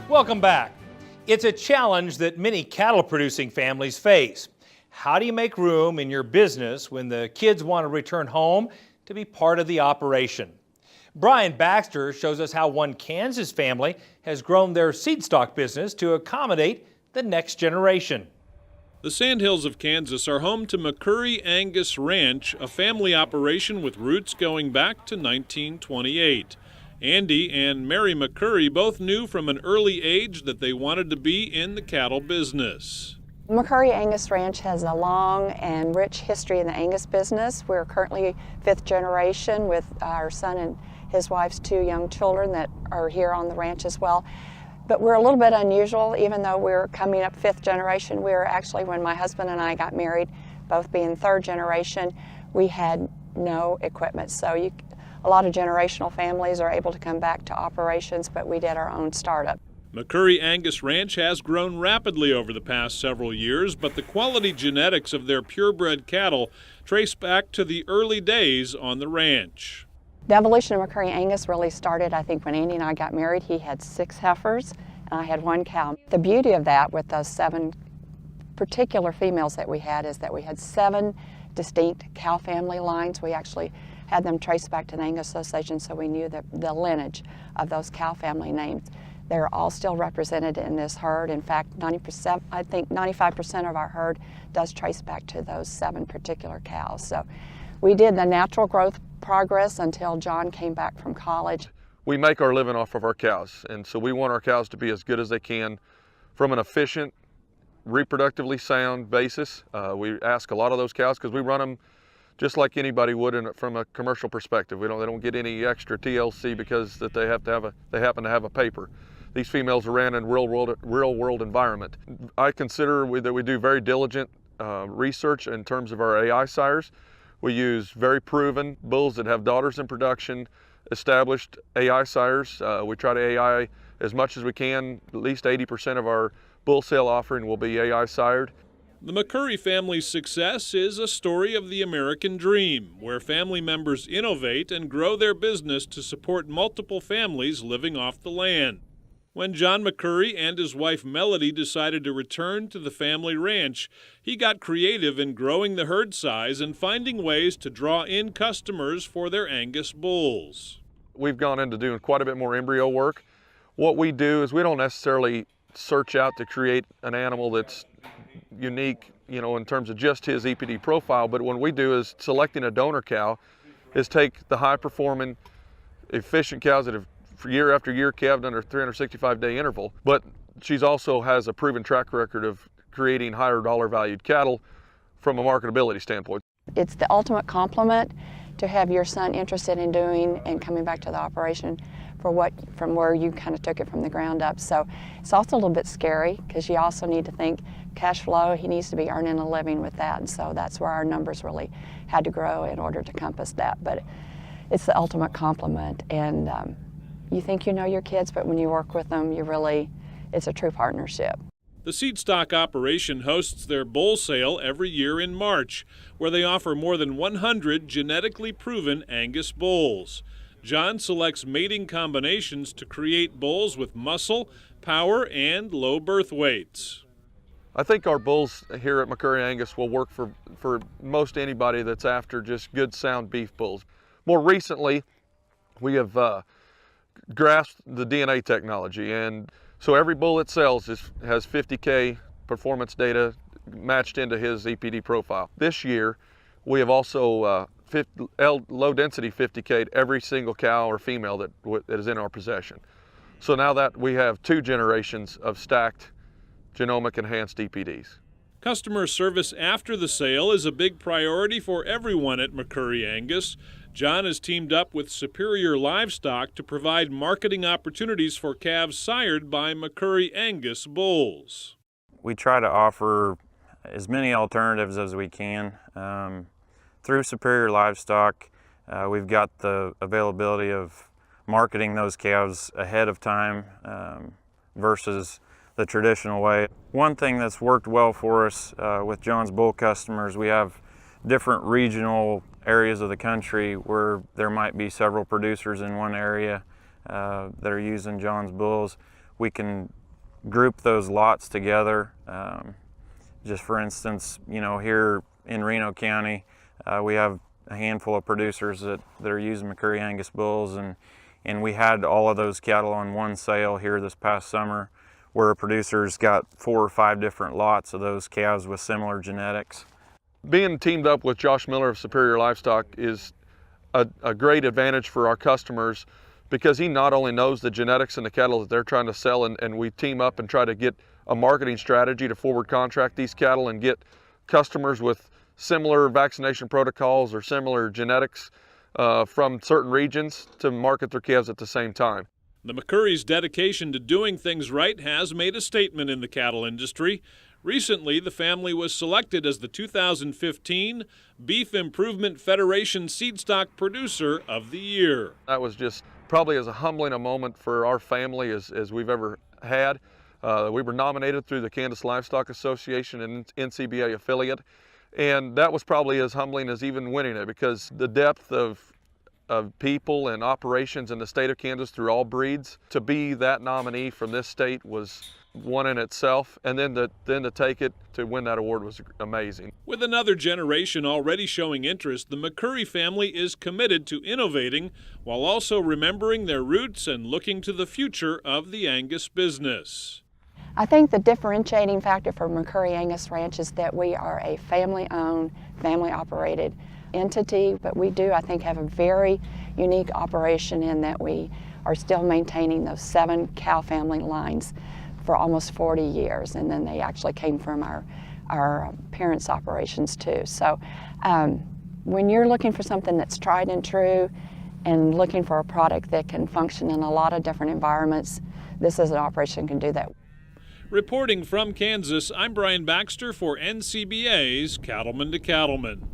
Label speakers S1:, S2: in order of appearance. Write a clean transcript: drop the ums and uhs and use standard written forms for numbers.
S1: Welcome back. It's a challenge that many cattle producing families face. How do you make room in your business when the kids want to return home to be part of the operation? Brian Baxter shows us how one Kansas family has grown their seed stock business to accommodate the next generation.
S2: The Sandhills of Kansas are home to McCurry Angus Ranch, a family operation with roots going back to 1928. Andy and Mary McCurry both knew from an early age that they wanted to be in the cattle business.
S3: McCurry Angus Ranch has a long and rich history in the Angus business. We're currently 5th generation with our son and his wife's 2 young children that are here on the ranch as well. But we're a little bit unusual, even though we're coming up 5th generation. We were actually, when my husband and I got married, both being 3rd generation, we had no equipment. So a lot of generational families are able to come back to operations, but we did our own startup.
S2: McCurry Angus Ranch has grown rapidly over the past several years, but the quality genetics of their purebred cattle trace back to the early days on the ranch.
S3: The evolution of McCurry Angus really started, I think, when Andy and I got married. He had 6 heifers, and I had 1 cow. The beauty of that with those 7 particular females that we had is that we had 7 distinct cow family lines. We actually had them traced back to the Angus Association, so we knew the lineage of those cow family names. They're all still represented in this herd. In fact, 90%, I think 95% of our herd does trace back to those 7 particular cows. So we did the natural growth progress until John came back from college.
S4: We make our living off of our cows, and so we want our cows to be as good as they can from an efficient, reproductively sound basis. We ask a lot of those cows because we run them just like anybody would from a commercial perspective. They don't get any extra TLC because that they happen to have a paper. These females are ran in real world environment. I consider that we do very diligent research in terms of our AI sires. We use very proven bulls that have daughters in production, established AI sires. We try to AI as much as we can. At least 80% of our bull sale offering will be AI sired.
S2: The McCurry family's success is a story of the American dream, where family members innovate and grow their business to support multiple families living off the land. When John McCurry and his wife Melody decided to return to the family ranch, he got creative in growing the herd size and finding ways to draw in customers for their Angus bulls.
S4: We've gone into doing quite a bit more embryo work. What we do is we don't necessarily search out to create an animal that's unique, in terms of just his EPD profile, but what we do is selecting a donor cow is take the high-performing, efficient cows that have year after year calved under a 365-day interval, but she's also has a proven track record of creating higher dollar valued cattle from a marketability standpoint.
S3: It's the ultimate compliment to have your son interested in doing and coming back to the operation from where you kind of took it from the ground up. So it's also a little bit scary because you also need to think cash flow. He needs to be earning a living with that, and so that's where our numbers really had to grow in order to compass that. But it's the ultimate compliment, and you think you know your kids, but when you work with them, it's a true partnership.
S2: The seed stock operation hosts their bull sale every year in March, where they offer more than 100 genetically proven Angus bulls. John selects mating combinations to create bulls with muscle, power, and low birth weights.
S4: I think our bulls here at McCurry Angus will work for most anybody that's after just good, sound beef bulls. More recently, we have grasped the DNA technology, and so every bull that sells has 50K performance data matched into his EPD profile. This year, we have also low density 50K every single cow or female that is in our possession. So now that we have 2 generations of stacked genomic enhanced EPDs.
S2: Customer service after the sale is a big priority for everyone at McCurry Angus. John has teamed up with Superior Livestock to provide marketing opportunities for calves sired by McCurry Angus bulls.
S5: We try to offer as many alternatives as we can. Through Superior Livestock, we've got the availability of marketing those calves ahead of time versus the traditional way. One thing that's worked well for us with John's bull customers, we have different regional areas of the country where there might be several producers in one area that are using John's bulls. we can group those lots together. Just for instance, you know, here in Reno County, we have a handful of producers that are using McCurry Angus bulls, and we had all of those cattle on one sale here this past summer, where producers got 4 or 5 different lots of those calves with similar genetics.
S4: Being teamed up with Josh Miller of Superior Livestock is a great advantage for our customers, because he not only knows the genetics and the cattle that they're trying to sell, and we team up and try to get a marketing strategy to forward contract these cattle and get customers with similar vaccination protocols or similar genetics from certain regions to market their calves at the same time.
S2: The McCurry's dedication to doing things right has made a statement in the cattle industry. Recently, the family was selected as the 2015 Beef Improvement Federation Seedstock Producer of the Year.
S4: That was just probably as humbling a moment for our family as we've ever had. We were nominated through the Kansas Livestock Association and NCBA affiliate, and that was probably as humbling as even winning it, because the depth of people and operations in the state of Kansas through all breeds, to be that nominee from this state was one in itself, and then to take it to win that award was amazing.
S2: With another generation already showing interest, the McCurry family is committed to innovating while also remembering their roots and looking to the future of the Angus business.
S3: I think the differentiating factor for McCurry Angus Ranch is that we are a family-owned, family-operated entity, but we do, I think, have a very unique operation in that we are still maintaining those 7 cow family lines for almost 40 years, and then they actually came from our parents' operations too. So when you're looking for something that's tried and true and looking for a product that can function in a lot of different environments, this is an operation that can do that.
S2: Reporting from Kansas, I'm Brian Baxter for NCBA's Cattlemen to Cattlemen.